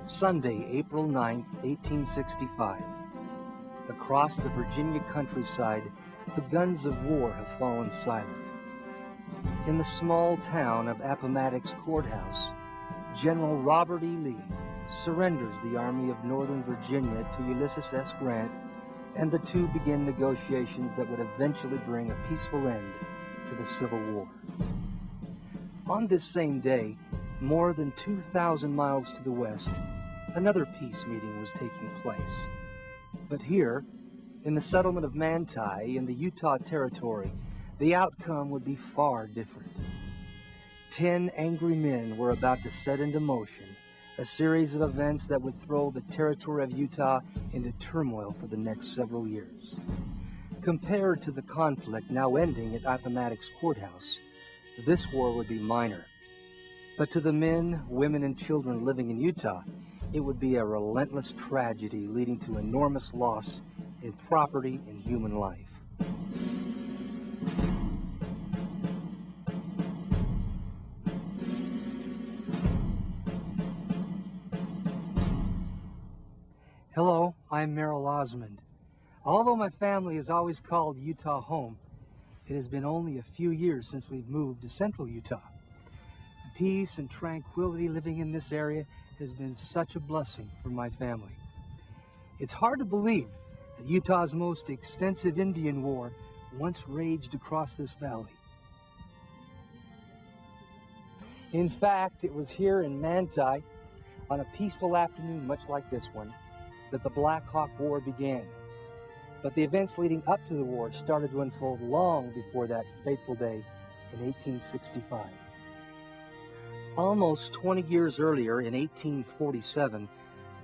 Sunday, April 9, 1865. Across the Virginia countryside, the guns of war have fallen silent. In the small town of Appomattox Courthouse, General Robert E. Lee surrenders the Army of Northern Virginia to Ulysses S. Grant, and the two begin negotiations that would eventually bring a peaceful end to the Civil War. On this same day, more than 2,000 miles to the west, another peace meeting was taking place. But here, in the settlement of Manti in the Utah Territory, the outcome would be far different. 10 angry men were about to set into motion a series of events that would throw the territory of Utah into turmoil for the next several years. Compared to the conflict now ending at Appomattox Courthouse, this war would be minor. But to the men, women, and children living in Utah, it would be a relentless tragedy leading to enormous loss in property and human life. Hello, I'm Merrill Osmond. Although my family has always called Utah home, it has been only a few years since we've moved to central Utah. The peace and tranquility living in this area has been such a blessing for my family. It's hard to believe that Utah's most extensive Indian war once raged across this valley. In fact, it was here in Manti, on a peaceful afternoon much like this one, that the Blackhawk War began. But the events leading up to the war started to unfold long before that fateful day in 1865. Almost 20 years earlier, in 1847,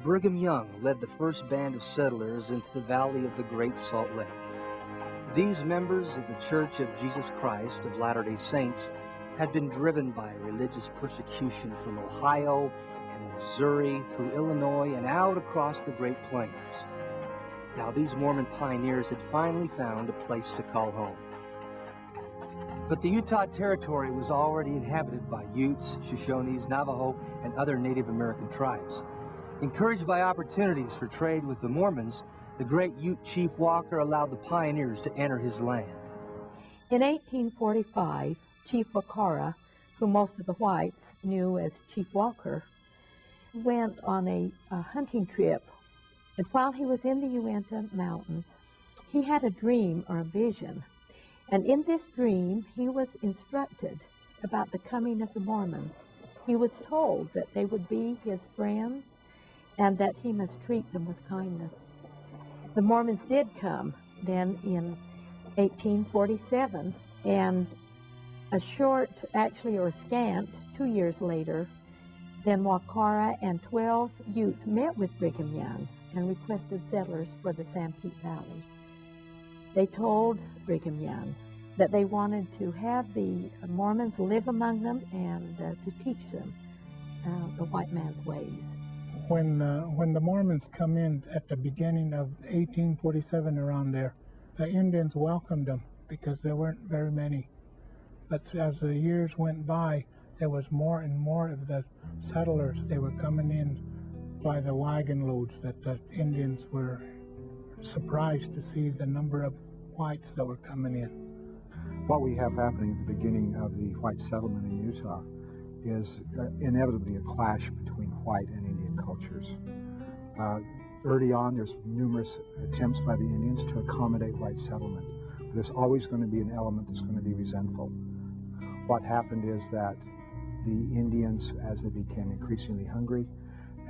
Brigham Young led the first band of settlers into the valley of the Great Salt Lake. These members of the Church of Jesus Christ of Latter-day Saints had been driven by religious persecution from Ohio and Missouri through Illinois and out across the Great Plains. Now, these Mormon pioneers had finally found a place to call home. But the Utah Territory was already inhabited by Utes, Shoshones, Navajo, and other Native American tribes. Encouraged by opportunities for trade with the Mormons, the great Ute Chief Walker allowed the pioneers to enter his land. In 1845, Chief Wakara, who most of the whites knew as Chief Walker, went on a hunting trip. And while he was in the Uinta Mountains, he had a dream or a vision. And in this dream, he was instructed about the coming of the Mormons. He was told that they would be his friends and that he must treat them with kindness. The Mormons did come then in 1847, and a short, actually, or scant, 2 years later, then Wakara and 12 Utes met with Brigham Young and requested settlers for the Sanpete Valley. They told Brigham Young that they wanted to have the Mormons live among them and to teach them the white man's ways. When the Mormons come in at the beginning of 1847, around there, the Indians welcomed them because there weren't very many. But as the years went by, there was more and more of the settlers. They were coming in by the wagon loads, that the Indians were surprised to see the number of whites that were coming in. What we have happening at the beginning of the white settlement in Utah is inevitably a clash between white and Indian cultures. Early on, there's numerous attempts by the Indians to accommodate white settlement. But there's always going to be an element that's going to be resentful. What happened is that the Indians, as they became increasingly hungry,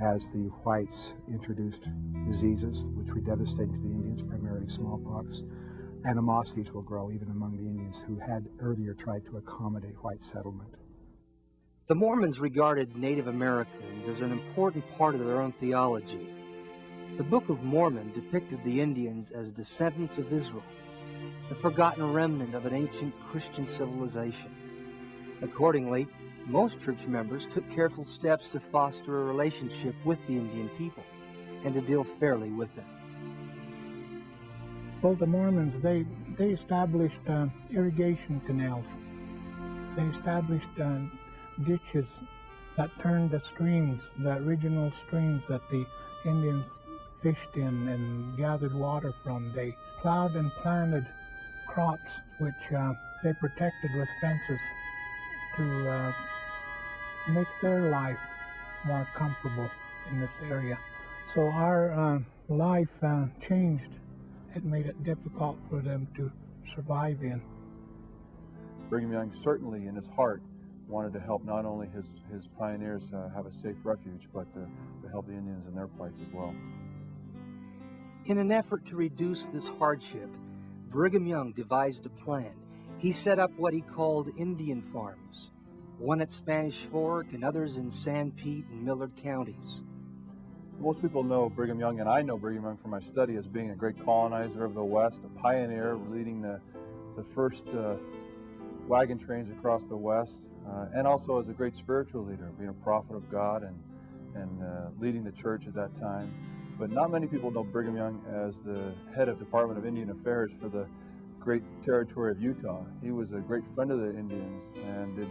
as the whites introduced diseases which were devastating to the Indians, primarily smallpox, animosities will grow even among the Indians who had earlier tried to accommodate white settlement. The Mormons regarded Native Americans as an important part of their own theology. The Book of Mormon depicted the Indians as descendants of Israel, the forgotten remnant of an ancient Christian civilization. Accordingly, most church members took careful steps to foster a relationship with the Indian people and to deal fairly with them. Well, the Mormons, they established irrigation canals. They established ditches that turned the streams, the original streams that the Indians fished in and gathered water from. They plowed and planted crops which they protected with fences to make their life more comfortable in this area. So our life changed. It made it difficult for them to survive in. Brigham Young certainly in his heart wanted to help not only his pioneers have a safe refuge, but to help the Indians in their plights as well. In an effort to reduce this hardship, Brigham Young devised a plan. He set up what he called Indian farms, one at Spanish Fork and others in Sanpete and Millard counties. Most people know Brigham Young, and I know Brigham Young from my study, as being a great colonizer of the West, a pioneer leading the first wagon trains across the West, and also as a great spiritual leader, being a prophet of God and leading the church at that time. But not many people know Brigham Young as the head of Department of Indian Affairs for the great territory of Utah. He was a great friend of the Indians and did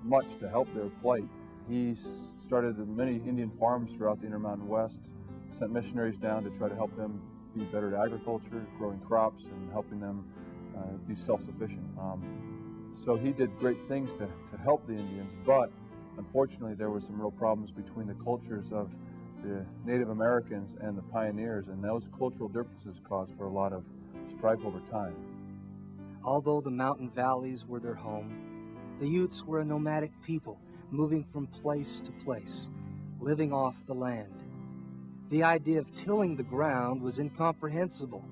much to help their plight. He started many Indian farms throughout the Intermountain West, sent missionaries down to try to help them be better at agriculture, growing crops, and helping them be self-sufficient. So he did great things to help the Indians, but unfortunately there were some real problems between the cultures of the Native Americans and the pioneers, and those cultural differences caused for a lot of strife over time. Although the mountain valleys were their home, the Utes were a nomadic people, moving from place to place, living off the land. The idea of tilling the ground was incomprehensible.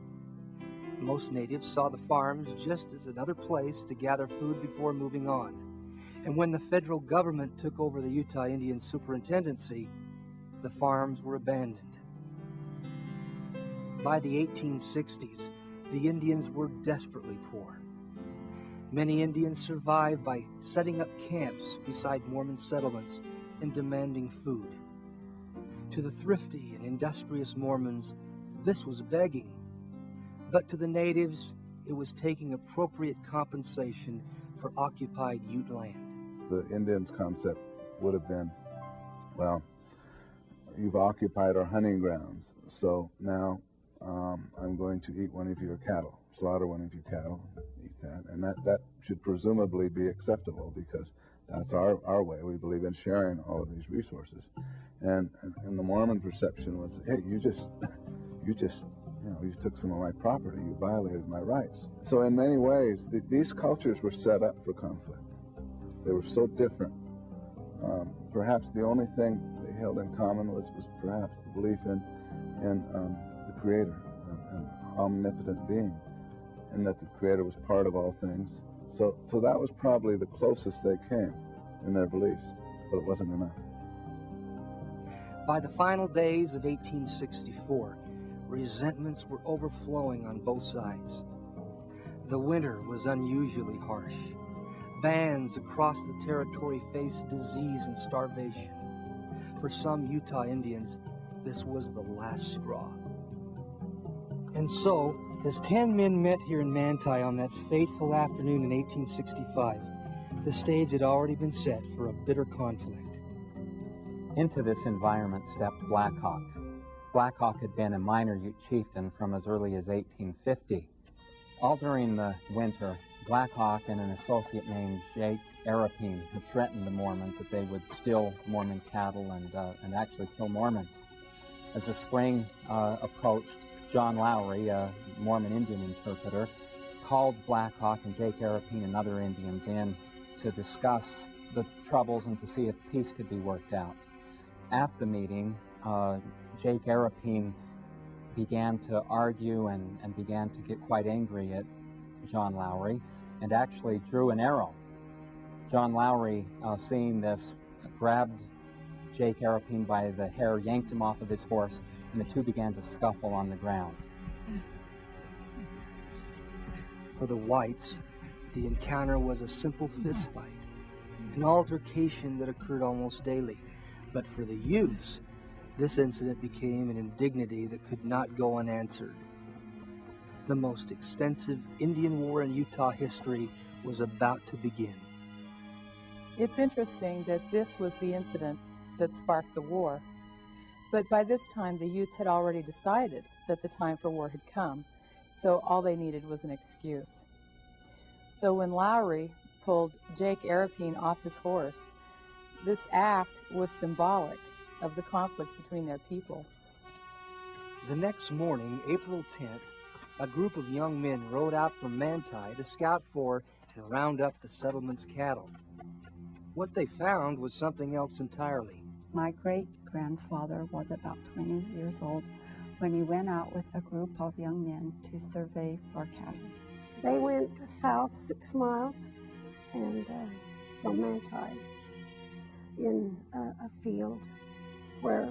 Most natives saw the farms just as another place to gather food before moving on. And when the federal government took over the Utah Indian Superintendency, the farms were abandoned. By the 1860s, the Indians were desperately poor. Many Indians survived by setting up camps beside Mormon settlements and demanding food. To the thrifty and industrious Mormons, this was begging. But to the natives, it was taking appropriate compensation for occupied Ute land. The Indians' concept would have been, well, you've occupied our hunting grounds, so now I'm going to eat one of your cattle, slaughter one of your cattle, eat that, and that should presumably be acceptable because that's our way. We believe in sharing all of these resources, and the Mormon perception was, hey, you just you took some of my property, you violated my rights. So in many ways, these cultures were set up for conflict. They were so different. Perhaps the only thing they held in common was perhaps the belief in the Creator, an omnipotent being, and that the Creator was part of all things. So that was probably the closest they came in their beliefs, but it wasn't enough. By the final days of 1864, resentments were overflowing on both sides. The winter was unusually harsh. Bands across the territory faced disease and starvation. For some Utah Indians, this was the last straw. And so, as 10 men met here in Manti on that fateful afternoon in 1865, the stage had already been set for a bitter conflict. Into this environment stepped Blackhawk. Blackhawk had been a minor Ute chieftain from as early as 1850. All during the winter, Blackhawk and an associate named Jake Arapine had threatened the Mormons that they would steal Mormon cattle and actually kill Mormons. As the spring approached, John Lowry, a Mormon Indian interpreter, called Blackhawk and Jake Arapine and other Indians in to discuss the troubles and to see if peace could be worked out. At the meeting, Jake Arapine began to argue and began to get quite angry at John Lowry and actually drew an arrow. John Lowry, seeing this, grabbed Jake Arapine by the hair, yanked him off of his horse, and the two began to scuffle on the ground. For the whites, the encounter was a simple fistfight, an altercation that occurred almost daily. But for the Utes, this incident became an indignity that could not go unanswered. The most extensive Indian war in Utah history was about to begin. It's interesting that this was the incident that sparked the war. But by this time, the Utes had already decided that the time for war had come, so all they needed was an excuse. So when Lowry pulled Jake Arapine off his horse, this act was symbolic of the conflict between their people. The next morning, April 10th, a group of young men rode out from Manti to scout for and round up the settlement's cattle. What they found was something else entirely. My great-grandfather was about 20 years old when he went out with a group of young men to survey for cattle. They went south 6 miles and from Manti in a field where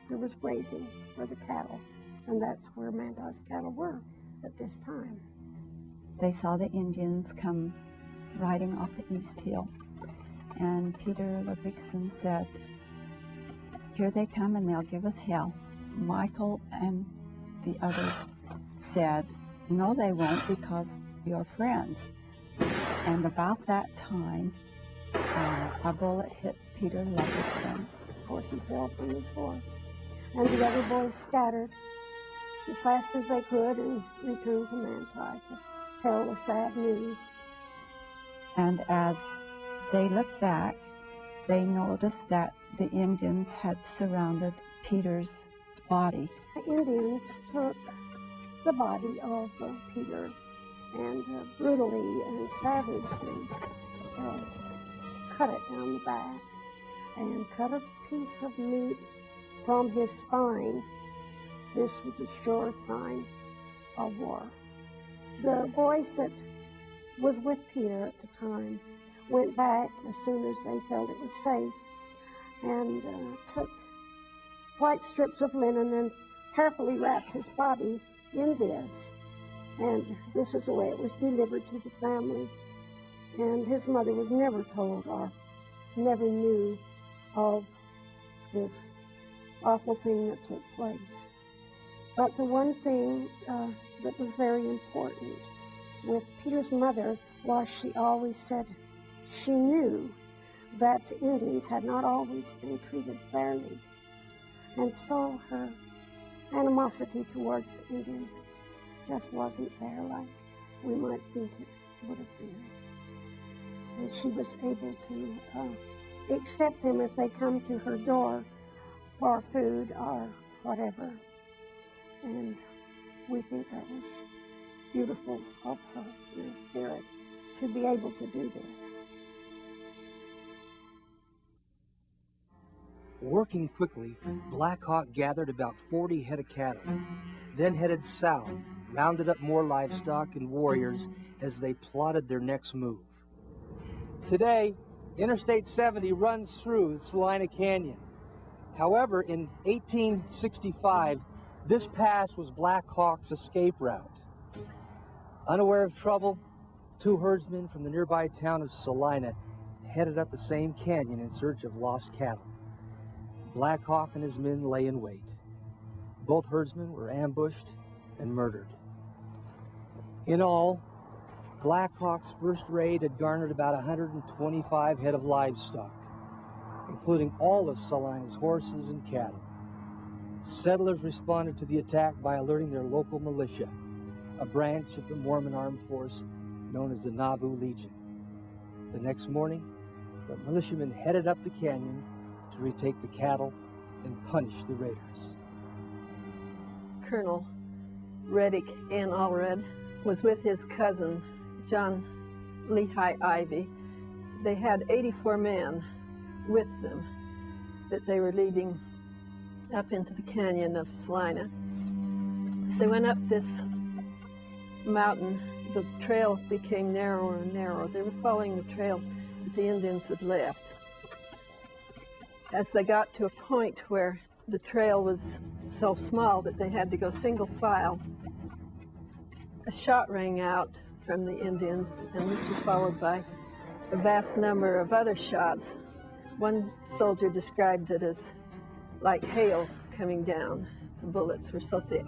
there was grazing for the cattle, and that's where Manti's cattle were at this time. They saw the Indians come riding off the East Hill, and Peter Ludwigson said, "Here they come and they'll give us hell." Michael and the others said, "No, they won't, because you're friends." And about that time, a bullet hit Peter Ludwigson. Of course, he fell from his horse, and the other boys scattered as fast as they could and returned to Manti to tell the sad news. And as they looked back, they noticed that the Indians had surrounded Peter's body. The Indians took the body of Peter and brutally and savagely cut it down the back and cut a piece of meat from his spine. This was a sure sign of war. The boys that was with Peter at the time went back as soon as they felt it was safe and took white strips of linen and carefully wrapped his body in this. And this is the way it was delivered to the family. And his mother was never told or never knew of this awful thing that took place. But the one thing that was very important with Peter's mother was she always said she knew that the Indians had not always been treated fairly. And so her animosity towards the Indians just wasn't there like we might think it would have been. And she was able to accept them if they come to her door for food or whatever. And we think that was beautiful of her spirit to be able to do this. Working quickly, Blackhawk gathered about 40 head of cattle, then headed south, rounded up more livestock and warriors as they plotted their next move. Today, Interstate 70 runs through the Salina Canyon. However, in 1865, this pass was Blackhawk's escape route. Unaware of trouble, 2 herdsmen from the nearby town of Salina headed up the same canyon in search of lost cattle. Blackhawk and his men lay in wait. Both herdsmen were ambushed and murdered. In all, Blackhawk's first raid had garnered about 125 head of livestock, including all of Salina's horses and cattle. Settlers responded to the attack by alerting their local militia, a branch of the Mormon armed force known as the Nauvoo Legion. The next morning, the militiamen headed up the canyon to retake the cattle and punish the raiders. Colonel Reddick N. Allred was with his cousin, John Lehigh Ivy. They had 84 men with them that they were leading up into the canyon of Salina. As they went up this mountain, the trail became narrower and narrower. They were following the trail that the Indians had left. As they got to a point where the trail was so small that they had to go single file, a shot rang out from the Indians, and this was followed by a vast number of other shots. One soldier described it as like hail coming down. The bullets were so thick.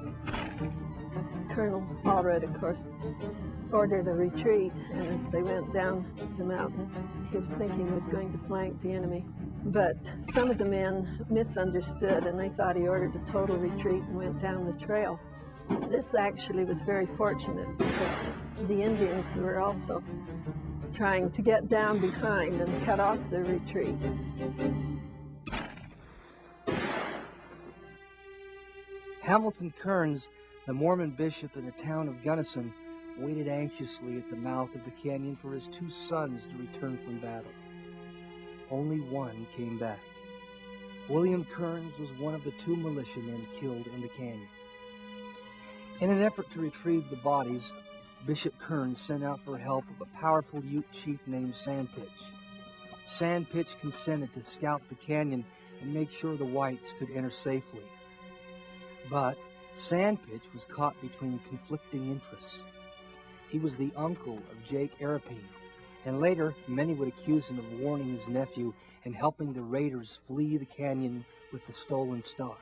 Colonel Allred, of course, ordered a retreat, and as they went down the mountain, he was thinking he was going to flank the enemy. But some of the men misunderstood, and they thought he ordered a total retreat and went down the trail. This actually was very fortunate because the Indians were also trying to get down behind and cut off the retreat. Hamilton Kearns, the Mormon bishop in the town of Gunnison, waited anxiously at the mouth of the canyon for his 2 sons to return from battle. Only one came back. William Kearns was one of the 2 militiamen killed in the canyon. In an effort to retrieve the bodies, Bishop Kearns sent out for help of a powerful Ute chief named Sandpitch. Sandpitch consented to scout the canyon and make sure the whites could enter safely. But Sandpitch was caught between conflicting interests. He was the uncle of Jake Arapine, and later many would accuse him of warning his nephew and helping the raiders flee the canyon with the stolen stock.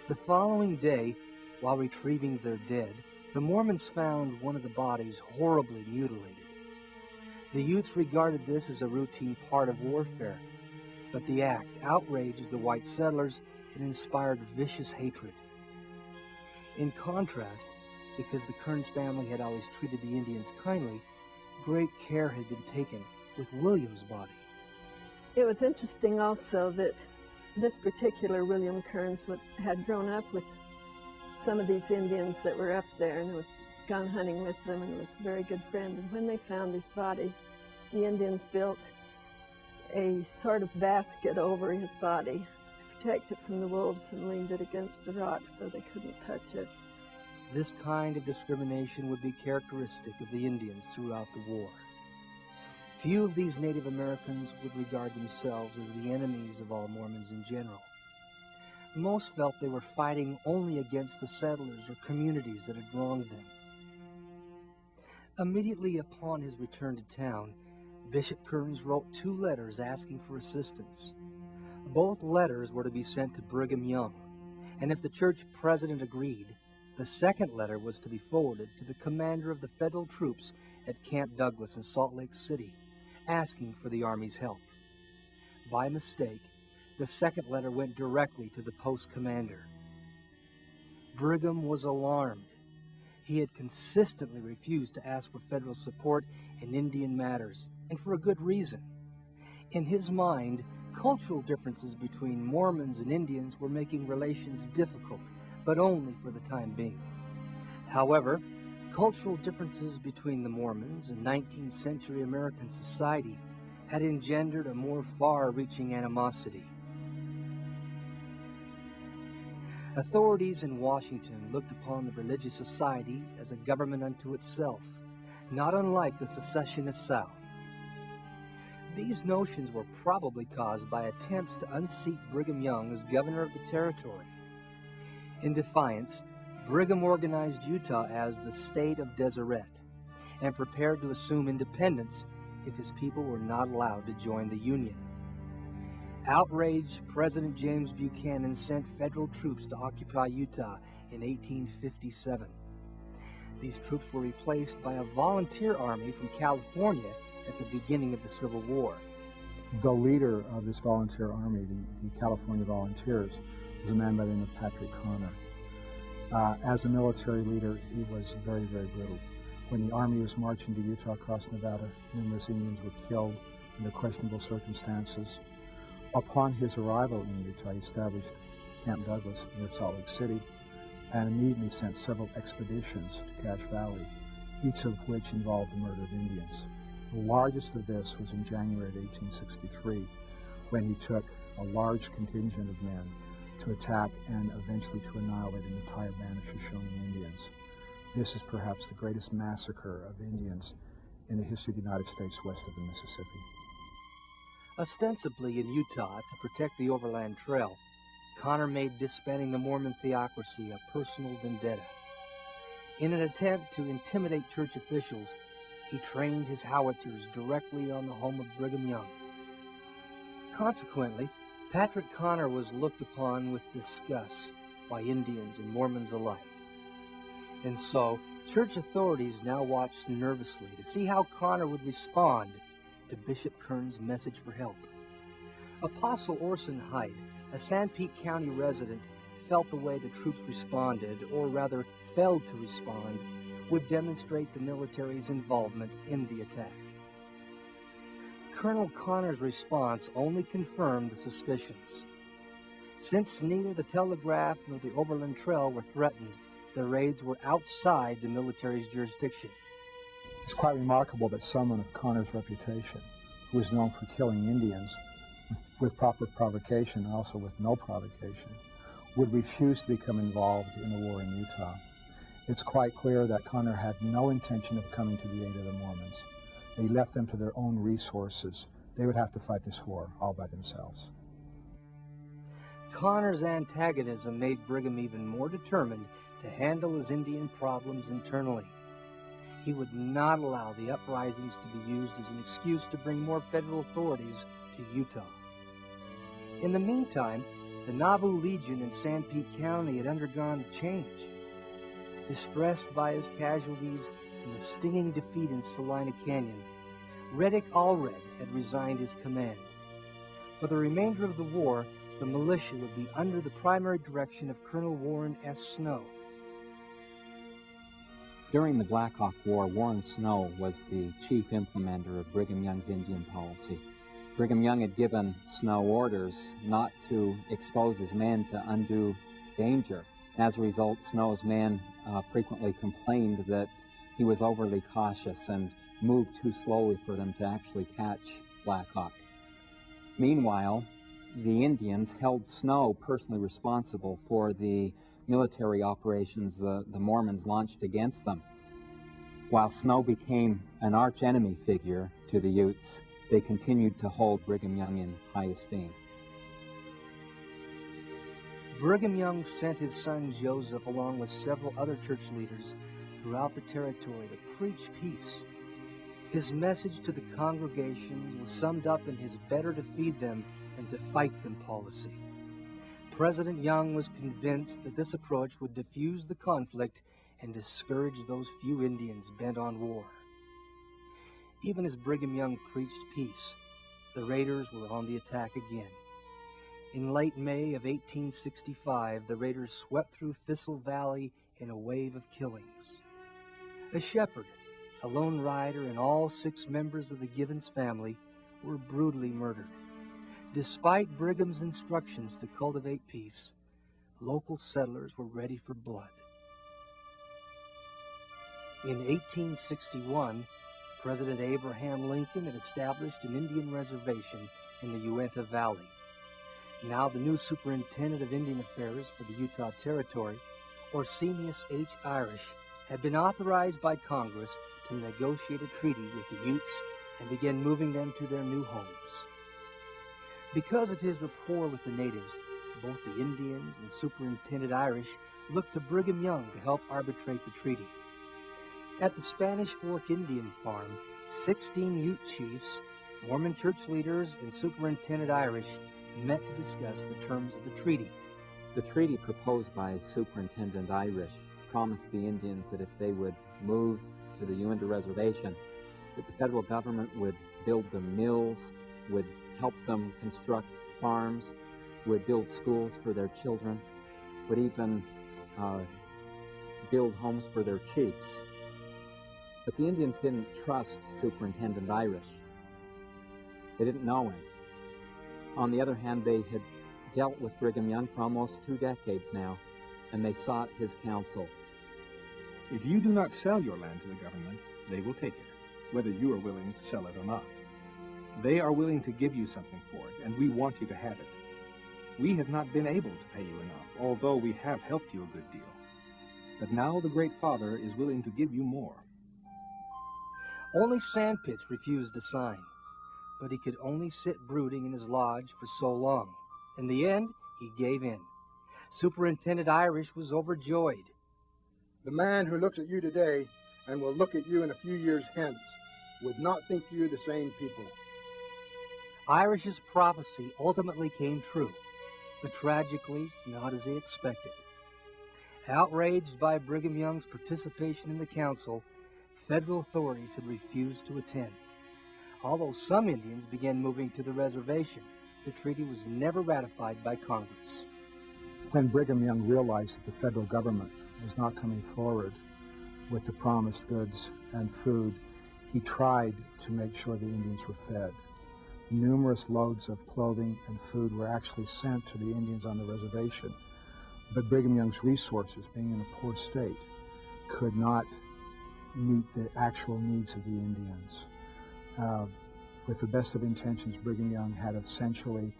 The following day, while retrieving their dead, the Mormons found one of the bodies horribly mutilated. The Utes regarded this as a routine part of warfare, but the act outraged the white settlers and inspired vicious hatred. In contrast, because the Kearns family had always treated the Indians kindly, great care had been taken with William's body. It was interesting also that this particular William Kearns had grown up with some of these Indians that were up there and had gone hunting with them and was a very good friend. And when they found his body, the Indians built a sort of basket over his body to protect it from the wolves and leaned it against the rocks so they couldn't touch it. This kind of discrimination would be characteristic of the Indians throughout the war. Few of these Native Americans would regard themselves as the enemies of all Mormons in general. Most felt they were fighting only against the settlers or communities that had wronged them. Immediately upon his return to town, Bishop Kearns wrote 2 letters asking for assistance. Both letters were to be sent to Brigham Young, and if the church president agreed, the second letter was to be forwarded to the commander of the federal troops at Camp Douglas in Salt Lake City, asking for the Army's help. By mistake, the second letter went directly to the post commander. Brigham was alarmed. He had consistently refused to ask for federal support in Indian matters, and for a good reason. In his mind, cultural differences between Mormons and Indians were making relations difficult, but only for the time being. However, cultural differences between the Mormons and 19th century American society had engendered a more far-reaching animosity. Authorities in Washington looked upon the religious society as a government unto itself, not unlike the secessionist South. These notions were probably caused by attempts to unseat Brigham Young as governor of the territory. In defiance, Brigham organized Utah as the state of Deseret and prepared to assume independence if his people were not allowed to join the Union. Outraged President James Buchanan sent federal troops to occupy Utah in 1857. These troops were replaced by a volunteer army from California at the beginning of the Civil War. The leader of this volunteer army, the California Volunteers, was a man by the name of Patrick Connor. As a military leader, he was very, very brutal. When the army was marching to Utah across Nevada, numerous Indians were killed under questionable circumstances. Upon his arrival in Utah, he established Camp Douglas near Salt Lake City and immediately sent several expeditions to Cache Valley, each of which involved the murder of Indians. The largest of this was in January of 1863, when he took a large contingent of men to attack and eventually to annihilate an entire band of Shoshone Indians. This is perhaps the greatest massacre of Indians in the history of the United States west of the Mississippi. Ostensibly in Utah to protect the Overland Trail, Connor made disbanding the Mormon theocracy a personal vendetta. In an attempt to intimidate church officials, he trained his howitzers directly on the home of Brigham Young. Consequently, Patrick Connor was looked upon with disgust by Indians and Mormons alike. And so, church authorities now watched nervously to see how Connor would respond to Bishop Kearns' message for help. Apostle Orson Hyde, a Sanpete County resident, felt the way the troops responded, or rather failed to respond, would demonstrate the military's involvement in the attack. Colonel Connor's response only confirmed the suspicions. Since neither the telegraph nor the overland trail were threatened, the raids were outside the military's jurisdiction. It's quite remarkable that someone of Connor's reputation, who was known for killing Indians with proper provocation and also with no provocation, would refuse to become involved in the war in Utah. It's quite clear that Connor had no intention of coming to the aid of the Mormons. He left them to their own resources. They would have to fight this war all by themselves. Connor's antagonism made Brigham even more determined to handle his Indian problems internally. He would not allow the uprisings to be used as an excuse to bring more federal authorities to Utah. In the meantime, the Nauvoo Legion in Sanpete County had undergone a change. Distressed by his casualties and the stinging defeat in Salina Canyon, Reddick Allred had resigned his command. For the remainder of the war, the militia would be under the primary direction of Colonel Warren S. Snow. During the Blackhawk War, Warren Snow was the chief implementer of Brigham Young's Indian policy. Brigham Young had given Snow orders not to expose his men to undue danger. As a result, Snow's men frequently complained that he was overly cautious and moved too slowly for them to actually catch Blackhawk. Meanwhile, the Indians held Snow personally responsible for the military operations the Mormons launched against them. While Snow became an archenemy figure to the Utes, they continued to hold Brigham Young in high esteem. Brigham Young sent his son Joseph along with several other church leaders throughout the territory to preach peace. His message to the congregations was summed up in his better to feed them than to fight them policy. President Young was convinced that this approach would diffuse the conflict and discourage those few Indians bent on war. Even as Brigham Young preached peace, the raiders were on the attack again. In late May of 1865, the raiders swept through Thistle Valley in a wave of killings. A shepherd, a lone rider, and all 6 members of the Givens family were brutally murdered. Despite Brigham's instructions to cultivate peace, local settlers were ready for blood. In 1861, President Abraham Lincoln had established an Indian reservation in the Uinta Valley. Now the new Superintendent of Indian Affairs for the Utah Territory, Orsenius H. Irish, had been authorized by Congress to negotiate a treaty with the Utes and begin moving them to their new homes. Because of his rapport with the natives, both the Indians and Superintendent Irish looked to Brigham Young to help arbitrate the treaty. At the Spanish Fork Indian Farm, 16 Ute chiefs, Mormon church leaders, and Superintendent Irish met to discuss the terms of the treaty. The treaty proposed by Superintendent Irish promised the Indians that if they would move to the Uinta Reservation, that the federal government would build them mills, would help them construct farms, would build schools for their children, would even build homes for their chiefs. But the Indians didn't trust Superintendent Irish. They didn't know him. On the other hand, they had dealt with Brigham Young for almost 2 decades now, and they sought his counsel. If you do not sell your land to the government, they will take it, whether you are willing to sell it or not. They are willing to give you something for it, and we want you to have it. We have not been able to pay you enough, although we have helped you a good deal. But now the Great Father is willing to give you more. Only Sandpits refused to sign, but he could only sit brooding in his lodge for so long. In the end, he gave in. Superintendent Irish was overjoyed. The man who looks at you today and will look at you in a few years hence would not think you the same people. Irish's prophecy ultimately came true, but tragically not as he expected. Outraged by Brigham Young's participation in the council, federal authorities had refused to attend. Although some Indians began moving to the reservation, the treaty was never ratified by Congress. When Brigham Young realized that the federal government was not coming forward with the promised goods and food, he tried to make sure the Indians were fed. Numerous loads of clothing and food were actually sent to the Indians on the reservation, but Brigham Young's resources, being in a poor state, could not meet the actual needs of the Indians. With the best of intentions, Brigham Young had essentially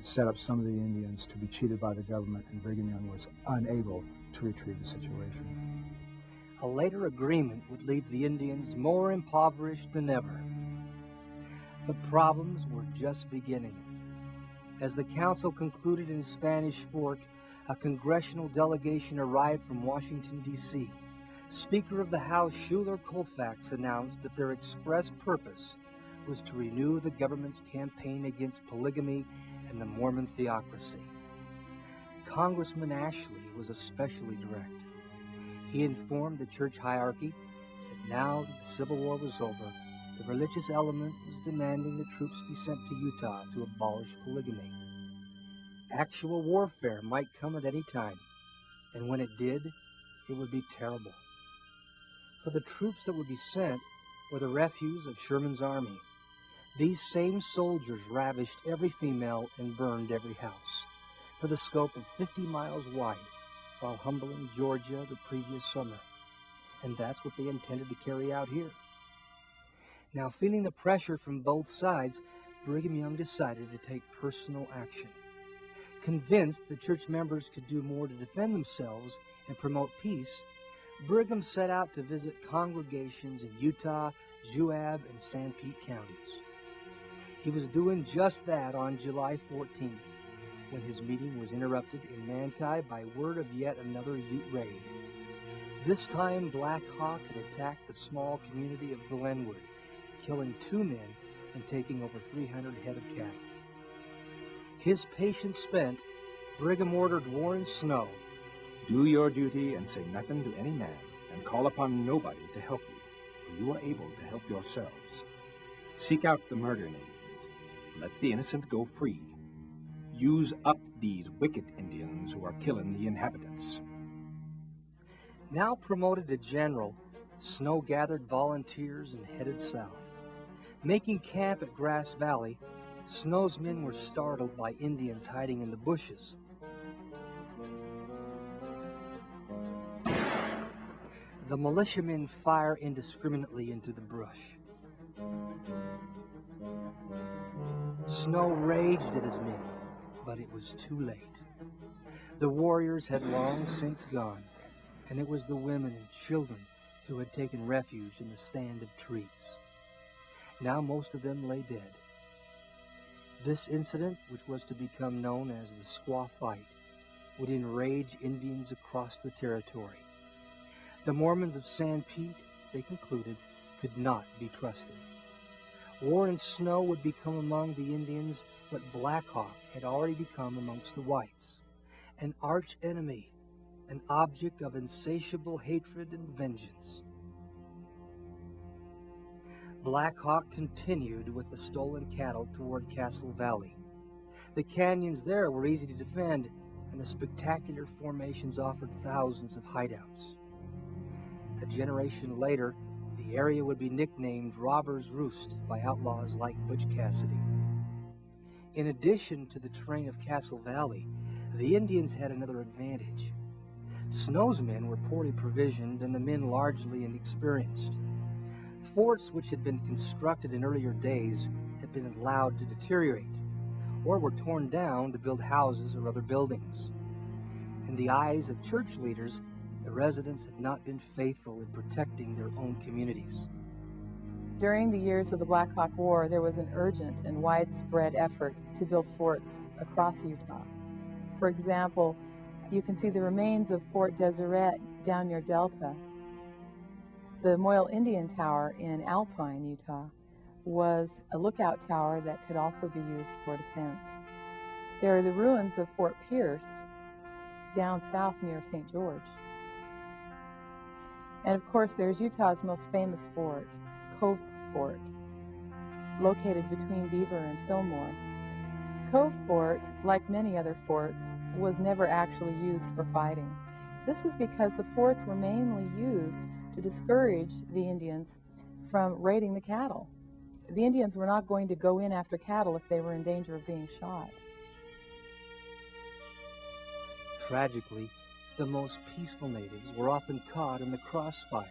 set up some of the Indians to be cheated by the government, and Brigham Young was unable to retrieve the situation. A later agreement would leave the Indians more impoverished than ever. But problems were just beginning. As the council concluded in Spanish Fork, a congressional delegation arrived from Washington, D.C. Speaker of the House Schuyler Colfax announced that their express purpose was to renew the government's campaign against polygamy and the Mormon theocracy. Congressman Ashley was especially direct. He informed the church hierarchy that now that the Civil War was over, the religious element was demanding the troops be sent to Utah to abolish polygamy. Actual warfare might come at any time, and when it did, it would be terrible. For the troops that would be sent were the refuse of Sherman's army. These same soldiers ravished every female and burned every house, for the scope of 50 miles wide, while humbling Georgia the previous summer. And that's what they intended to carry out here. Now, feeling the pressure from both sides, Brigham Young decided to take personal action. Convinced that church members could do more to defend themselves and promote peace, Brigham set out to visit congregations in Utah, Juab, and Sanpete counties. He was doing just that on July 14th, when his meeting was interrupted in Manti by word of yet another Ute raid. This time, Blackhawk had attacked the small community of Glenwood, killing 2 men and taking over 300 head of cattle. His patience spent, Brigham ordered Warren Snow, "Do your duty and say nothing to any man, and call upon nobody to help you, for you are able to help yourselves. Seek out the murdered Indians. Let the innocent go free. Use up these wicked Indians who are killing the inhabitants." Now promoted to general, Snow gathered volunteers and headed south. Making camp at Grass Valley, Snow's men were startled by Indians hiding in the bushes. The militiamen fire indiscriminately into the brush. Snow raged at his men, but it was too late. The warriors had long since gone, and it was the women and children who had taken refuge in the stand of trees. Now most of them lay dead. This incident, which was to become known as the Squaw Fight, would enrage Indians across the territory. The Mormons of Sanpete, they concluded, could not be trusted. Warren Snow would become among the Indians what Blackhawk had already become amongst the whites, an arch enemy, an object of insatiable hatred and vengeance. Blackhawk continued with the stolen cattle toward Castle Valley. The canyons there were easy to defend, and the spectacular formations offered thousands of hideouts. A generation later, the area would be nicknamed Robber's Roost by outlaws like Butch Cassidy. In addition to the terrain of Castle Valley, the Indians had another advantage. Snow's men were poorly provisioned and the men largely inexperienced. Forts which had been constructed in earlier days had been allowed to deteriorate, or were torn down to build houses or other buildings. In the eyes of church leaders, the residents had not been faithful in protecting their own communities. During the years of the Blackhawk War, there was an urgent and widespread effort to build forts across Utah. For example, you can see the remains of Fort Deseret down near Delta. The Moyle Indian Tower in Alpine, Utah, was a lookout tower that could also be used for defense. There are the ruins of Fort Pierce down south near St. George. And of course, there's Utah's most famous fort, Cove Fort, located between Beaver and Fillmore. Cove Fort, like many other forts, was never actually used for fighting. This was because the forts were mainly used to discourage the Indians from raiding the cattle. The Indians were not going to go in after cattle if they were in danger of being shot. Tragically, the most peaceful natives were often caught in the crossfire,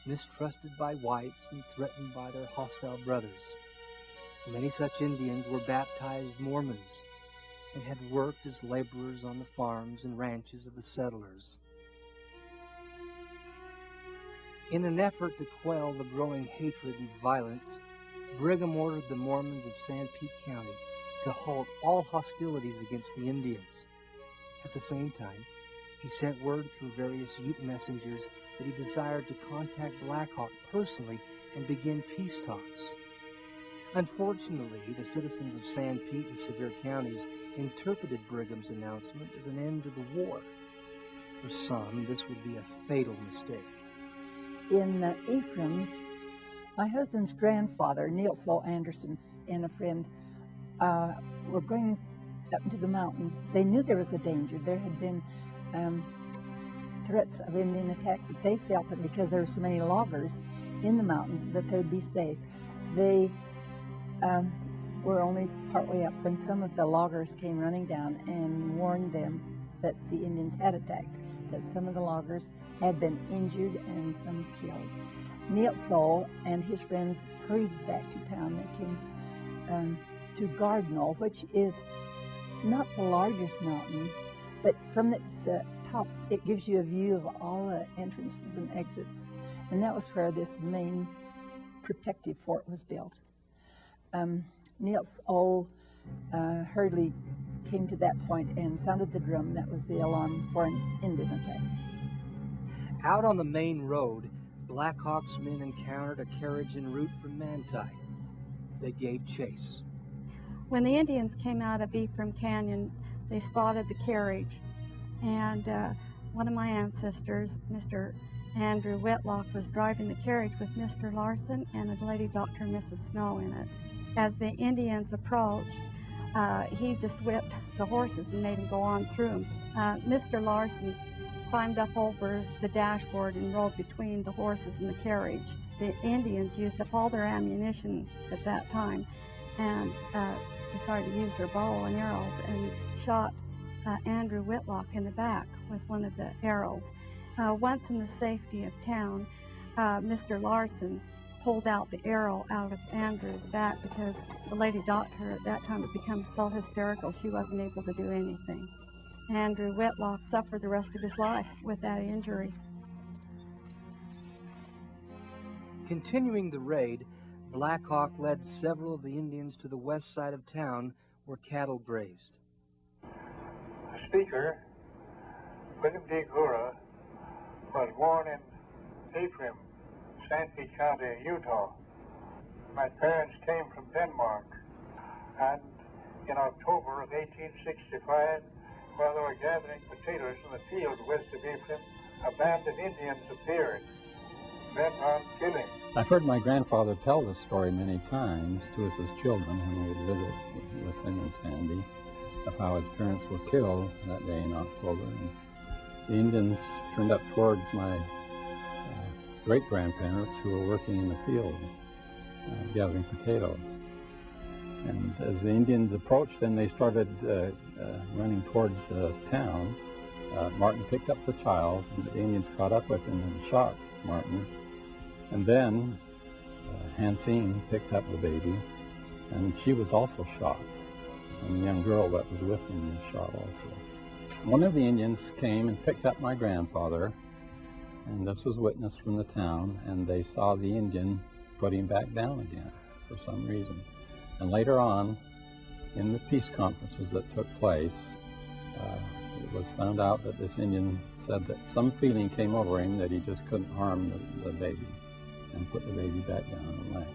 mistrusted by whites and threatened by their hostile brothers. Many such Indians were baptized Mormons and had worked as laborers on the farms and ranches of the settlers. In an effort to quell the growing hatred and violence, Brigham ordered the Mormons of Sanpete County to halt all hostilities against the Indians. At the same time, he sent word through various Ute messengers that he desired to contact Blackhawk personally and begin peace talks. Unfortunately, the citizens of Sanpete and Sevier counties interpreted Brigham's announcement as an end to the war. For some, this would be a fatal mistake. In Ephraim, my husband's grandfather, Neil Slow Anderson, and a friend were going up into the mountains. They knew there was a danger. There had been threats of Indian attack, but they felt that because there were so many loggers in the mountains that they would be safe. They were only partway up when some of the loggers came running down and warned them that the Indians had attacked, that some of the loggers had been injured and some killed. Neil Soul and his friends hurried back to town. They came to Gardnell, which is not the largest mountain, but from its top, it gives you a view of all the entrances and exits. And that was where this main protective fort was built. Neil Soul hurriedly came to that point and sounded the drum. That was the alarm for an Indian attack. Out on the main road, Blackhawk's men encountered a carriage en route from Manti. They gave chase. When the Indians came out of Ephraim Canyon, they spotted the carriage, and one of my ancestors, Mr. Andrew Whitlock, was driving the carriage with Mr. Larson and a lady doctor, Mrs. Snow, in it. As the Indians approached, he just whipped the horses and made them go on through them. Mr. Larson climbed up over the dashboard and rode between the horses and the carriage. The Indians used up all their ammunition at that time and decided to use their bow and arrows and shot Andrew Whitlock in the back with one of the arrows. Once in the safety of town, Mr. Larson pulled out the arrow out of Andrew's back because the lady doctor at that time had become so hysterical she wasn't able to do anything. Andrew Whitlock suffered the rest of his life with that injury. Continuing the raid, Blackhawk led several of the Indians to the west side of town where cattle grazed. The speaker, William D. Gura, was born in Ephraim, Sanpete County, Utah. My parents came from Denmark, and in October of 1865, while they were gathering potatoes in the field west of Ephraim, a band of Indians appeared, bent on killing. I've heard my grandfather tell this story many times to us as children when we would visit with him in Sandy, of how his parents were killed that day in October. And the Indians turned up towards my great-grandparents who were working in the fields, gathering potatoes. And as the Indians approached them, they started running towards the town. Martin picked up the child, and the Indians caught up with him and shot Martin. And then Hansine picked up the baby, and she was also shot. And the young girl that was with him was shot also. One of the Indians came and picked up my grandfather, and this was witnessed from the town, and they saw the Indian put him back down again for some reason. And later on, in the peace conferences that took place, it was found out that this Indian said that some feeling came over him that he just couldn't harm the baby, and put the baby back down and left.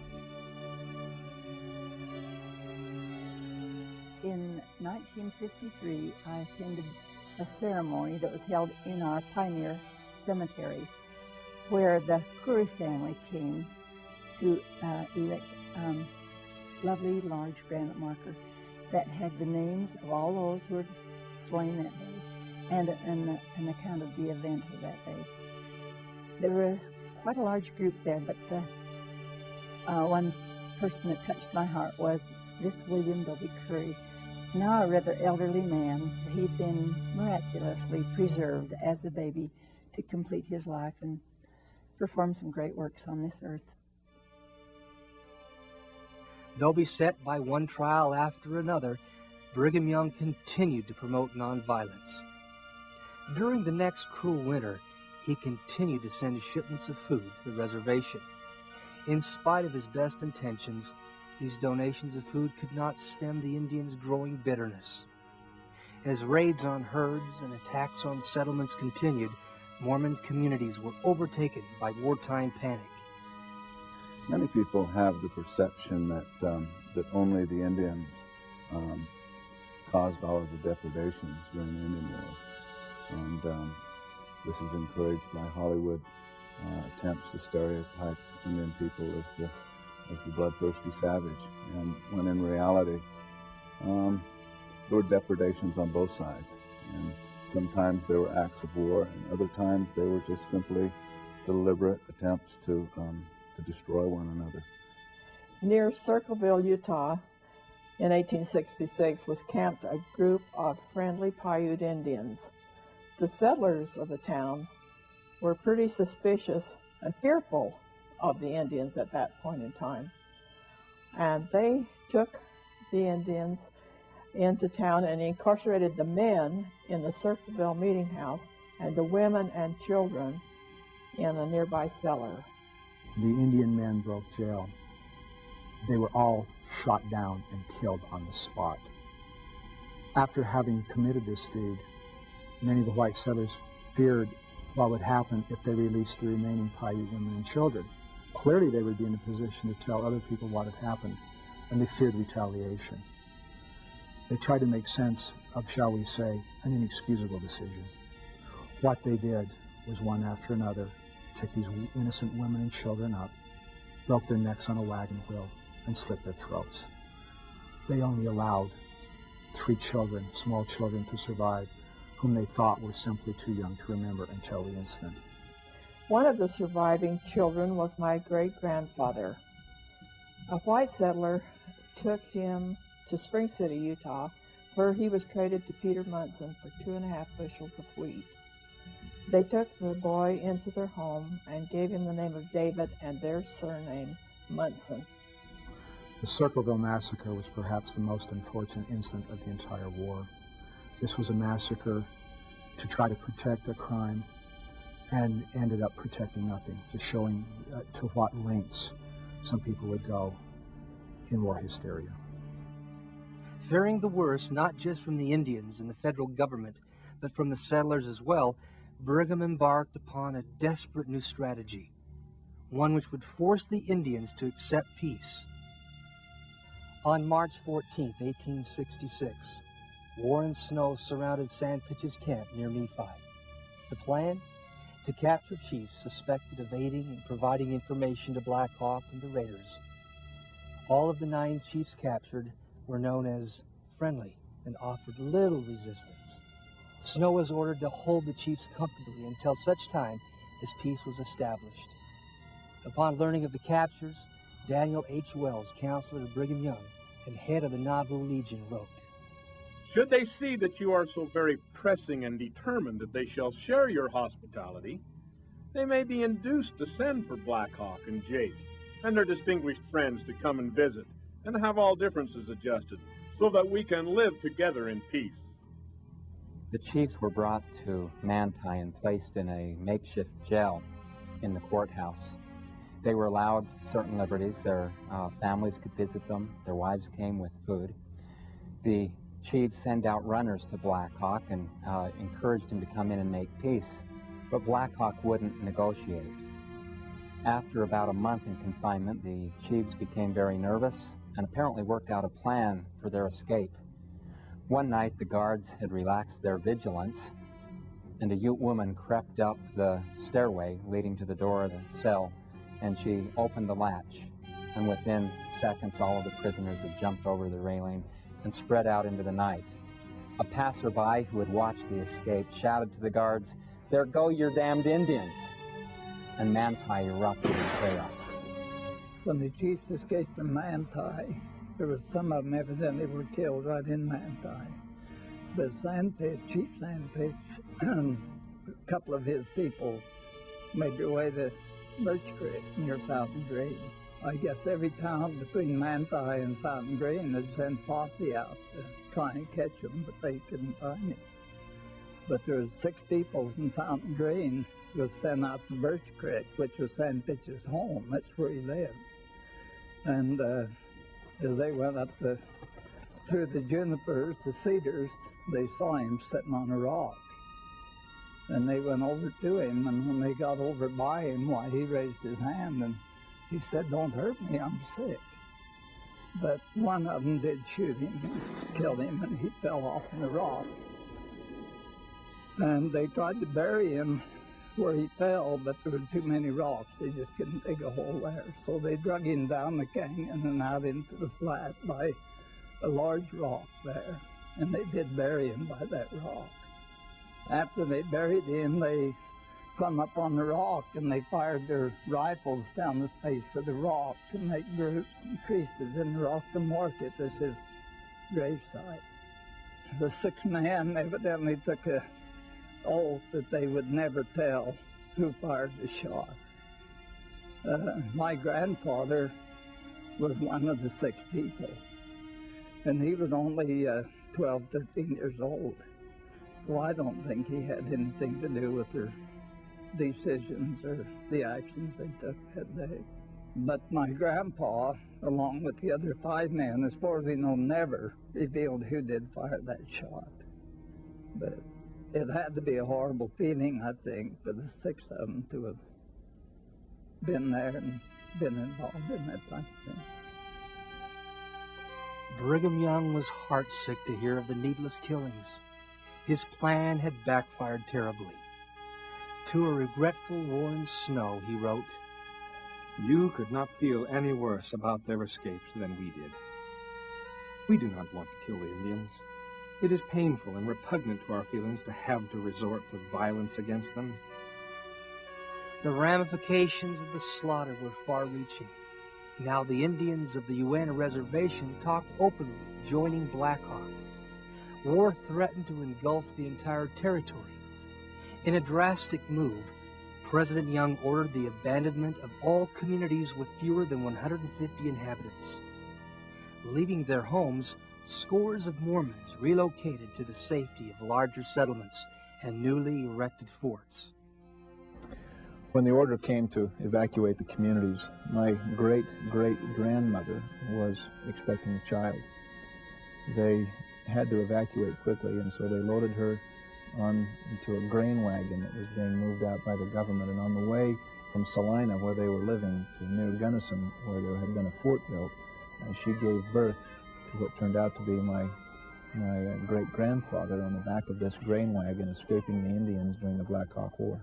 In 1953, I attended a ceremony that was held in our Pioneer Cemetery, where the Curry family came to erect lovely large granite marker that had the names of all those who were slain that day and an account of the event of that day. There was quite a large group there, but the one person that touched my heart was this William W. Curry, now a rather elderly man. He'd been miraculously preserved as a baby to complete his life and perform some great works on this earth. Though beset by one trial after another, Brigham Young continued to promote nonviolence. During the next cruel winter, he continued to send shipments of food to the reservation. In spite of his best intentions, these donations of food could not stem the Indians' growing bitterness. As raids on herds and attacks on settlements continued, Mormon communities were overtaken by wartime panic. Many people have the perception that that only the Indians caused all of the depredations during the Indian Wars, and this is encouraged by Hollywood attempts to stereotype Indian people as the bloodthirsty savage, and when in reality there were depredations on both sides, and sometimes they were acts of war, and other times they were just simply deliberate attempts to destroy one another. Near Circleville, Utah, in 1866 was camped a group of friendly Paiute Indians. The settlers of the town were pretty suspicious and fearful of the Indians at that point in time. And they took the Indians into town and incarcerated the men in the Circleville meeting house and the women and children in a nearby cellar. The Indian men broke jail. They were all shot down and killed on the spot. After having committed this deed, many of the white settlers feared what would happen if they released the remaining Paiute women and children. Clearly they would be in a position to tell other people what had happened, and they feared retaliation. They tried to make sense of, shall we say, an inexcusable decision. What they did was, one after another, took these innocent women and children up, broke their necks on a wagon wheel, and slit their throats. They only allowed 3 children, small children, to survive, whom they thought were simply too young to remember until the incident. One of the surviving children was my great-grandfather. A white settler took him to Spring City, Utah, where he was traded to Peter Munson for 2.5 bushels of wheat. They took the boy into their home and gave him the name of David and their surname, Munson. The Circleville Massacre was perhaps the most unfortunate incident of the entire war. This was a massacre to try to protect a crime and ended up protecting nothing, just showing to what lengths some people would go in war hysteria. Fearing the worst not just from the Indians and the federal government, but from the settlers as well, Brigham embarked upon a desperate new strategy, one which would force the Indians to accept peace. On March 14, 1866, war and snow surrounded Sandpitch's camp near Nephi. The plan? To capture chiefs suspected of aiding and providing information to Blackhawk and the raiders. All of the 9 chiefs captured were known as friendly and offered little resistance. Snow was ordered to hold the chiefs comfortably until such time as peace was established. Upon learning of the captures, Daniel H. Wells, counselor of Brigham Young and head of the Nauvoo Legion, wrote, "Should they see that you are so very pressing and determined that they shall share your hospitality, they may be induced to send for Blackhawk and Jake and their distinguished friends to come and visit and have all differences adjusted so that we can live together in peace." The chiefs were brought to Manti and placed in a makeshift jail in the courthouse. They were allowed certain liberties. Their families could visit them. Their wives came with food. The chiefs sent out runners to Blackhawk and encouraged him to come in and make peace, but Blackhawk wouldn't negotiate. After about a month in confinement, the chiefs became very nervous and apparently worked out a plan for their escape. One night, the guards had relaxed their vigilance, and a Ute woman crept up the stairway leading to the door of the cell, and she opened the latch. And within seconds, all of the prisoners had jumped over the railing and spread out into the night. A passerby who had watched the escape shouted to the guards, "There go your damned Indians!" And Manti erupted in chaos. When the chiefs escaped from Manti, there was some of them evidently were killed right in Manti. But Chief Sandpitch, a couple of his people made their way to Birch Creek near Fountain Green. I guess every town between Manti and Fountain Green had sent posse out to try and catch them, but they couldn't find him. But there was 6 people from Fountain Green who was sent out to Birch Creek, which was Sandpitch's home. That's where he lived. And as they went up through the junipers, the cedars, they saw him sitting on a rock. And they went over to him, and when they got over by him, why, he raised his hand and he said, "Don't hurt me, I'm sick." But one of them did shoot him and killed him, and he fell off in the rock. And they tried to bury him where he fell, but there were too many rocks. They just couldn't dig a hole there. So they drug him down the canyon and out into the flat by a large rock there. And they did bury him by that rock. After they buried him, they come up on the rock and they fired their rifles down the face of the rock to make grooves and creases in the rock to mark it as his gravesite. The 6 men evidently took an oath that they would never tell who fired the shot. My grandfather was one of the 6 people, and he was only 12, 13 years old. So I don't think he had anything to do with their decisions or the actions they took that day. But my grandpa, along with the other 5 men, as far as we know, never revealed who did fire that shot. But it had to be a horrible feeling, I think, for the 6 of them to have been there and been involved in that type of thing. Brigham Young was heartsick to hear of the needless killings. His plan had backfired terribly. To a regretful Warren Snow, he wrote, "You could not feel any worse about their escapes than we did. We do not want to kill the Indians. It is painful and repugnant to our feelings to have to resort to violence against them." The ramifications of the slaughter were far-reaching. Now the Indians of the Uinta Reservation talked openly of joining Blackhawk. War threatened to engulf the entire territory. In a drastic move, President Young ordered the abandonment of all communities with fewer than 150 inhabitants. Leaving their homes, scores of Mormons relocated to the safety of larger settlements and newly erected forts. When the order came to evacuate the communities, my great-great-grandmother was expecting a child. They had to evacuate quickly, and so they loaded her into a grain wagon that was being moved out by the government. And on the way from Salina, where they were living, to near Gunnison, where there had been a fort built, she gave birth to what turned out to be my great-grandfather on the back of this grain wagon, escaping the Indians during the Blackhawk War.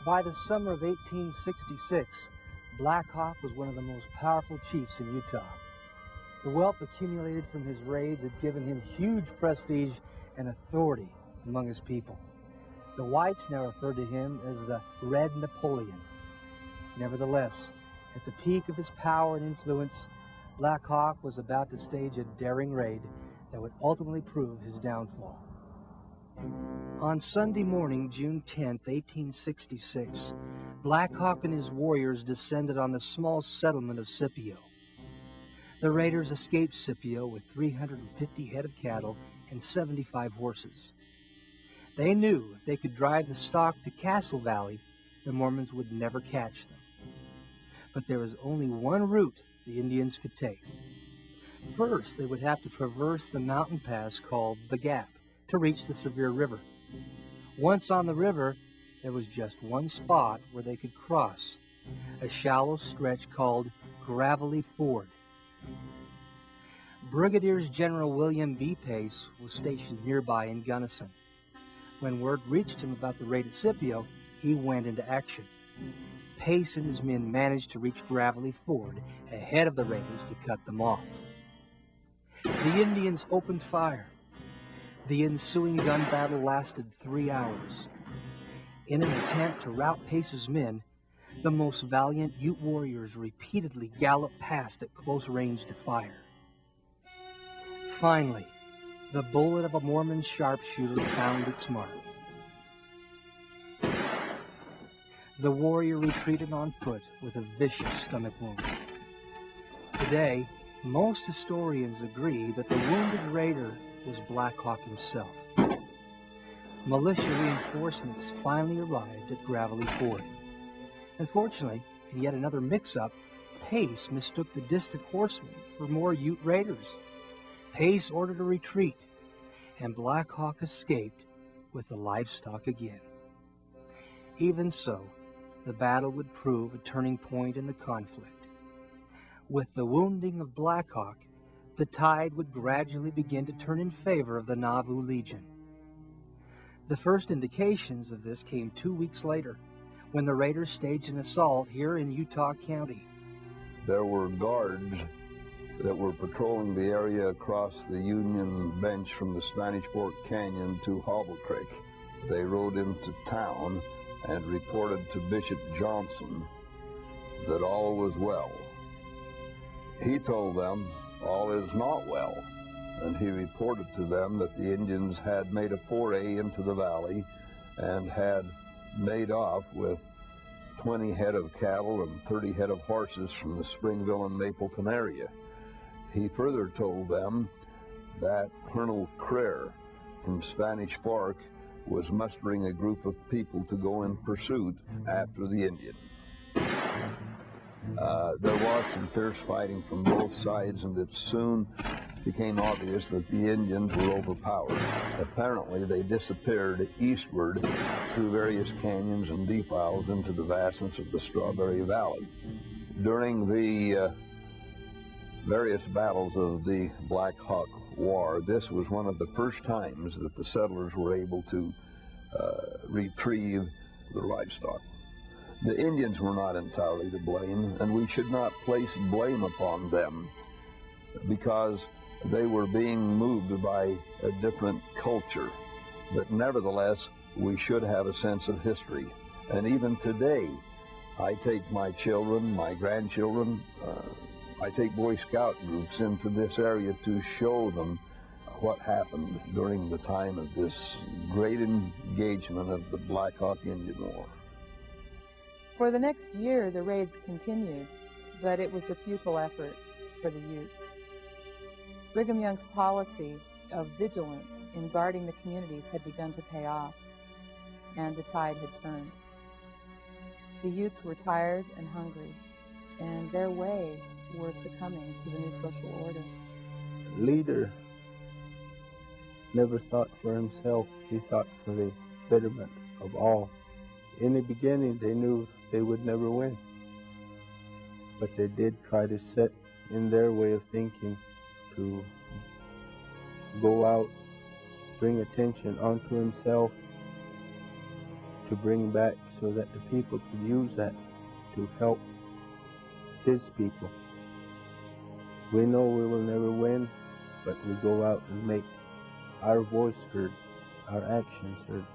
By the summer of 1866, Blackhawk was one of the most powerful chiefs in Utah. The wealth accumulated from his raids had given him huge prestige and authority among his people. The whites now referred to him as the Red Napoleon. Nevertheless, at the peak of his power and influence, Blackhawk was about to stage a daring raid that would ultimately prove his downfall. On Sunday morning, June 10, 1866, Blackhawk and his warriors descended on the small settlement of Scipio. The raiders escaped Scipio with 350 head of cattle and 75 horses. They knew if they could drive the stock to Castle Valley, the Mormons would never catch them. But there was only one route the Indians could take. First, they would have to traverse the mountain pass called the Gap to reach the Sevier River. Once on the river, there was just one spot where they could cross, a shallow stretch called Gravelly Ford. Brigadier General William B. Pace was stationed nearby in Gunnison. When word reached him about the raid at Scipio, he went into action. Pace and his men managed to reach Gravelly Ford ahead of the raiders to cut them off. The Indians opened fire. The ensuing gun battle lasted 3 hours. In an attempt to rout Pace's men, the most valiant Ute warriors repeatedly galloped past at close range to fire. Finally, the bullet of a Mormon sharpshooter found its mark. The warrior retreated on foot with a vicious stomach wound. Today, most historians agree that the wounded raider was Blackhawk himself. Militia reinforcements finally arrived at Gravelly Ford. Unfortunately, in yet another mix-up, Pace mistook the distant horsemen for more Ute raiders. Pace ordered a retreat, and Blackhawk escaped with the livestock again. Even so, the battle would prove a turning point in the conflict. With the wounding of Blackhawk, the tide would gradually begin to turn in favor of the Nauvoo Legion. The first indications of this came 2 weeks later, when the raiders staged an assault here in Utah County. There were guards that were patrolling the area across the Union Bench from the Spanish Fork Canyon to Hobble Creek. They rode into town and reported to Bishop Johnson that all was well. He told them all is not well, and he reported to them that the Indians had made a foray into the valley and had made off with 20 head of cattle and 30 head of horses from the Springville and Mapleton area. He further told them that Colonel Creer from Spanish Fork was mustering a group of people to go in pursuit after the Indian. There was some fierce fighting from both sides, and it soon became obvious that the Indians were overpowered. Apparently, they disappeared eastward through various canyons and defiles into the vastness of the Strawberry Valley. During the various battles of the Blackhawk War, this was one of the first times that the settlers were able to retrieve their livestock. The Indians were not entirely to blame, and we should not place blame upon them because they were being moved by a different culture. But nevertheless, we should have a sense of history. And even today, I take my children, my grandchildren, I take Boy Scout groups into this area to show them what happened during the time of this great engagement of the Blackhawk Indian War. For the next year, the raids continued, but it was a futile effort for the Utes. Brigham Young's policy of vigilance in guarding the communities had begun to pay off, and the tide had turned. The Utes were tired and hungry, and their ways were succumbing to the new social order. Leader never thought for himself, he thought for the betterment of all. In the beginning, they knew they would never win, but they did try to set in their way of thinking to go out, bring attention onto himself, to bring back so that the people could use that to help his people. We know we will never win, but we go out and make our voice heard, our actions heard,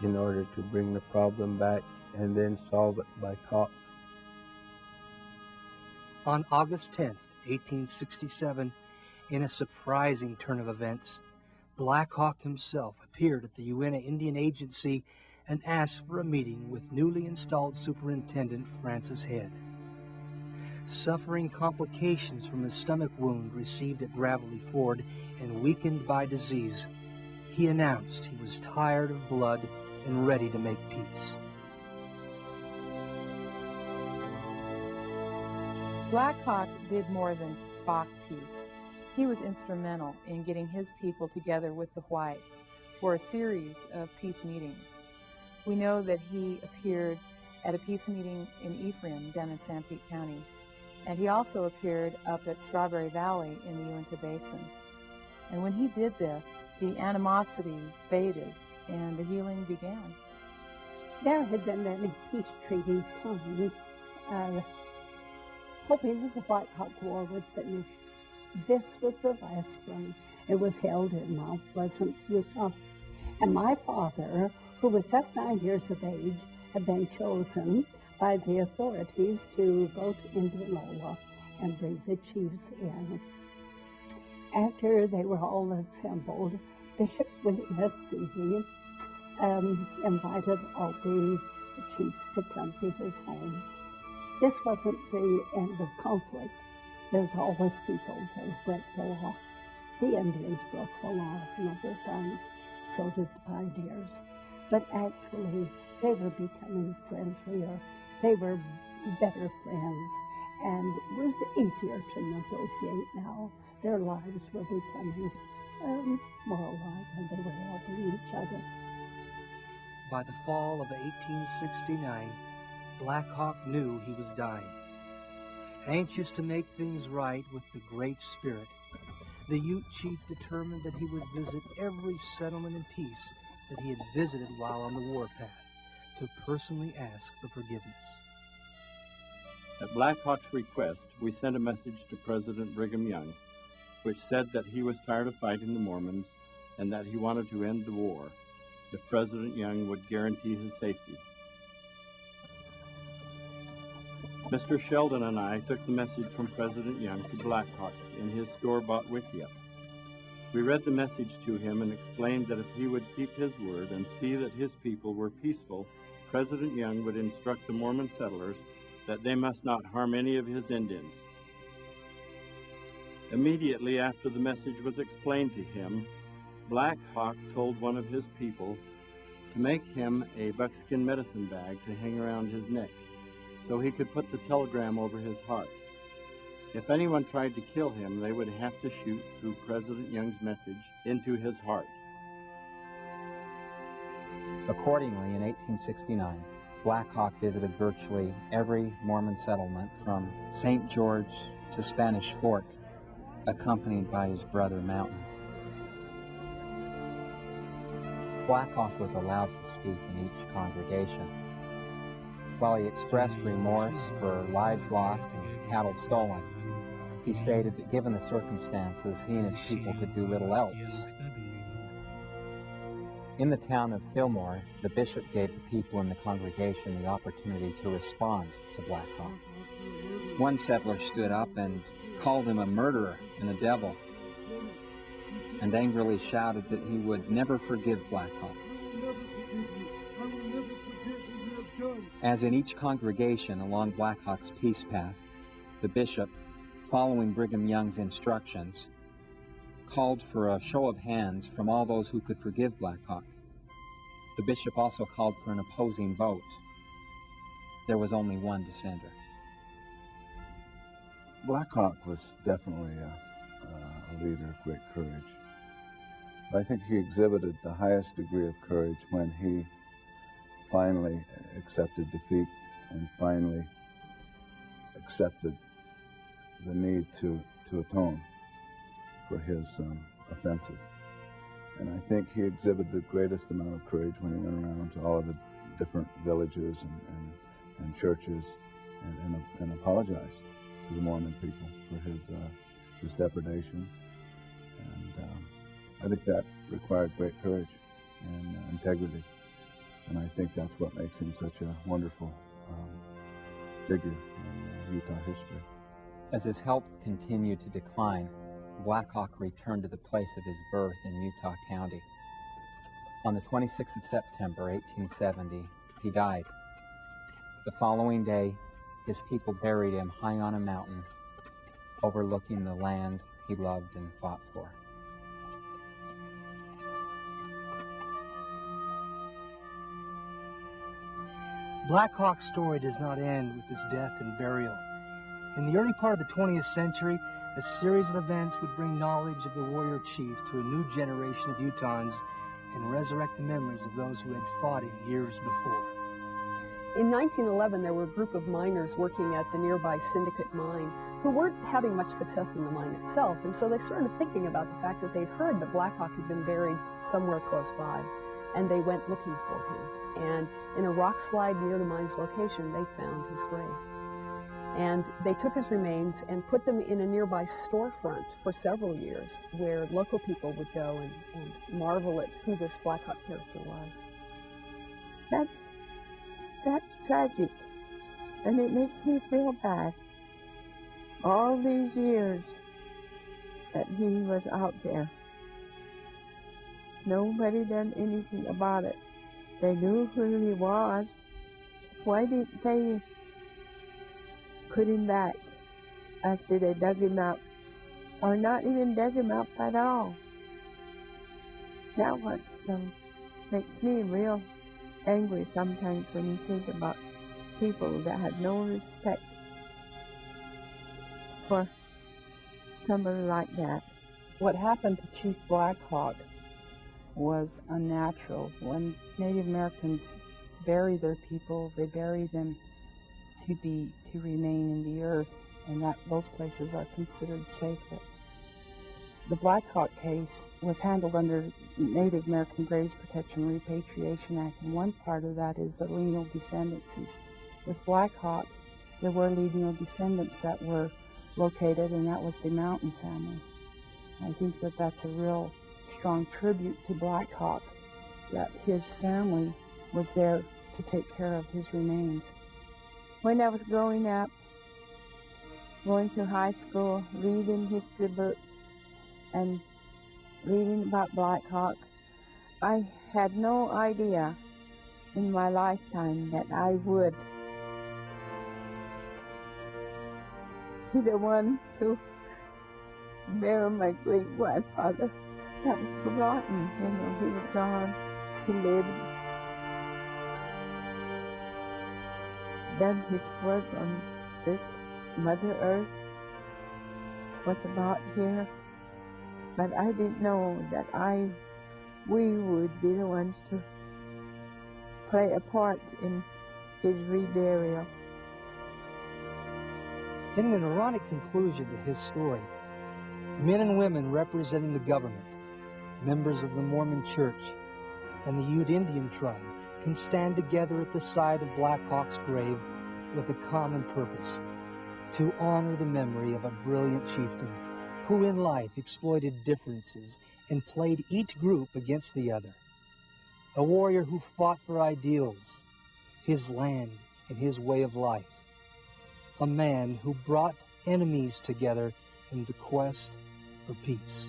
in order to bring the problem back and then solve it by talk. On August 10th, 1867, in a surprising turn of events, Blackhawk himself appeared at the Uinta Indian Agency and asked for a meeting with newly installed Superintendent Francis Head. Suffering complications from his stomach wound received at Gravelly Ford and weakened by disease, he announced he was tired of blood and ready to make peace. Blackhawk did more than talk peace. He was instrumental in getting his people together with the whites for a series of peace meetings. We know that he appeared at a peace meeting in Ephraim down in Sanpete County. And he also appeared up at Strawberry Valley in the Uinta Basin. And when he did this, the animosity faded and the healing began. There had been many peace treaties signed, hoping that the Blackhawk War would finish. This was the last one. It was held in Mount Pleasant, Utah. And my father, who was just 9 years of age, had been chosen by the authorities to go to Indianola and bring the chiefs in. After they were all assembled, Bishop William S. Seeley invited all the chiefs to come to his home. This wasn't the end of conflict. There's always people that break the law. The Indians broke the law a number of times, so did the pioneers. But actually, they were becoming friendlier. They were better friends, and it was easier to negotiate now. Their lives were becoming more alive, and they were helping each other. By the fall of 1869, Blackhawk knew he was dying. Anxious to make things right with the Great Spirit, the Ute chief determined that he would visit every settlement in peace that he had visited while on the warpath, to personally ask for forgiveness. At Blackhawk's request, we sent a message to President Brigham Young, which said that he was tired of fighting the Mormons and that he wanted to end the war if President Young would guarantee his safety. Mr. Sheldon and I took the message from President Young to Blackhawk in his store-bought wickiup. We read the message to him and explained that if he would keep his word and see that his people were peaceful, President Young would instruct the Mormon settlers that they must not harm any of his Indians. Immediately after the message was explained to him, Blackhawk told one of his people to make him a buckskin medicine bag to hang around his neck, so he could put the telegram over his heart. If anyone tried to kill him, they would have to shoot through President Young's message into his heart. Accordingly, in 1869, Blackhawk visited virtually every Mormon settlement from St. George to Spanish Fork, accompanied by his brother Mountain. Blackhawk was allowed to speak in each congregation. While he expressed remorse for lives lost and cattle stolen, he stated that given the circumstances, he and his people could do little else. In the town of Fillmore, the bishop gave the people in the congregation the opportunity to respond to Blackhawk. One settler stood up and called him a murderer and a devil, and angrily shouted that he would never forgive Blackhawk. As in each congregation along Blackhawk's peace path, the bishop, following Brigham Young's instructions, called for a show of hands from all those who could forgive Blackhawk. The bishop also called for an opposing vote. There was only one dissenter. Blackhawk was definitely a leader of great courage. But I think he exhibited the highest degree of courage when he finally accepted defeat and finally accepted the need to atone for his offenses. And I think he exhibited the greatest amount of courage when he went around to all of the different villages and churches and apologized to the Mormon people for his depredations. And I think that required great courage and integrity. And I think that's what makes him such a wonderful figure in Utah history. As his health continued to decline, Blackhawk returned to the place of his birth in Utah County. On the 26th of September, 1870, he died. The following day, his people buried him high on a mountain, overlooking the land he loved and fought for. Blackhawk's story does not end with his death and burial. In the early part of the 20th century, a series of events would bring knowledge of the warrior chief to a new generation of Utahns and resurrect the memories of those who had fought him years before. In 1911, there were a group of miners working at the nearby Syndicate mine who weren't having much success in the mine itself, and so they started thinking about the fact that they'd heard that Blackhawk had been buried somewhere close by, and they went looking for him. And in a rock slide near the mine's location, they found his grave. And they took his remains and put them in a nearby storefront for several years, where local people would go and marvel at who this Blackhawk character was. That's tragic, and it makes me feel bad. All these years that he was out there, nobody done anything about it. They knew who he was. Why didn't they put him back after they dug him up, or not even dug him up at all? That what makes me real angry sometimes when you think about people that had no respect for somebody like that. What happened to Chief Blackhawk was unnatural. When Native Americans bury their people, they bury them to remain in the earth, and that those places are considered sacred. The Blackhawk case was handled under Native American Graves Protection and Repatriation Act, and one part of that is the lineal descendancies. With Blackhawk, there were lineal descendants that were located, and that was the Mountain family. I think that that's a real strong tribute to Blackhawk, that his family was there to take care of his remains. When I was growing up, going to high school, reading history books, and reading about Blackhawk, I had no idea in my lifetime that I would be the one who buried my great-grandfather. That was forgotten, you know, he was gone, he lived, done his work on this Mother Earth, was about here. But I didn't know that we would be the ones to play a part in his reburial. In an ironic conclusion to his story, men and women representing the government, members of the Mormon Church, and the Ute Indian tribe can stand together at the side of Blackhawk's grave with a common purpose: to honor the memory of a brilliant chieftain who in life exploited differences and played each group against the other. A warrior who fought for ideals, his land and his way of life. A man who brought enemies together in the quest for peace.